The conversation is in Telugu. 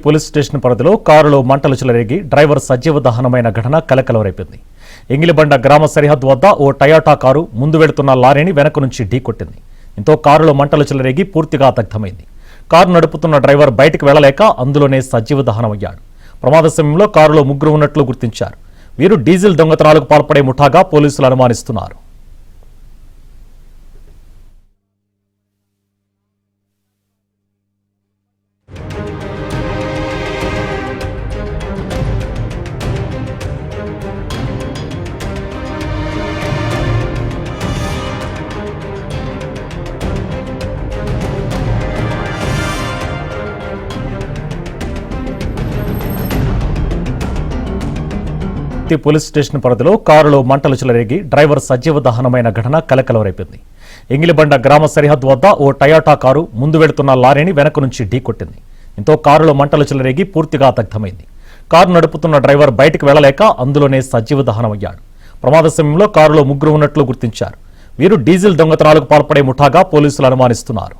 పోలీస్ స్టేషన్ పరిధిలో కారులో మంటలు చెలరేగి డ్రైవర్ సజీవ దహనమైన ఘటన కలకలం రేపింది. ఎంగిలిబండ గ్రామ సరిహద్దు వద్ద ఓ టయోటా కారు ముందు వెళుతున్న లారీని వెనక నుంచి ఢీకొట్టింది. దీంతో కారులో మంటలు చెలరేగి పూర్తిగా దగ్ధమైంది. కారు నడుపుతున్న డ్రైవర్ బయటకు వెళ్లలేక అందులోనే సజీవ దహనమయ్యాడు. ప్రమాద సమయంలో కారులో ముగ్గురు ఉన్నట్లు గుర్తించారు. వీరు డీజిల్ దొంగతనాలకు పాల్పడే ముఠాగా పోలీసులు అనుమానిస్తున్నారు. పోలీస్ స్టేషన్ పరిధిలో కారులో మంటలు చెలరేగి డ్రైవర్ సజీవ దహనమైన ఘటన కలకలం రేపింది. ఎంగిలిబండ గ్రామ సరిహద్దు వద్ద ఓ టయోటా కారు ముందు వెళుతున్న లారీని వెనక నుంచి ఢీకొట్టింది. దీంతో కారులో మంటలు చెలరేగి పూర్తిగా దగ్ధమైంది. కారు నడుపుతున్న డ్రైవర్ బయటకు వెళ్లలేక అందులోనే సజీవ దహనమయ్యాడు. ప్రమాద సమయంలో కారులో ముగ్గురు ఉన్నట్లు గుర్తించారు. వీరు డీజిల్ దొంగతనాలకు పాల్పడే ముఠాగా పోలీసులు అనుమానిస్తున్నారు.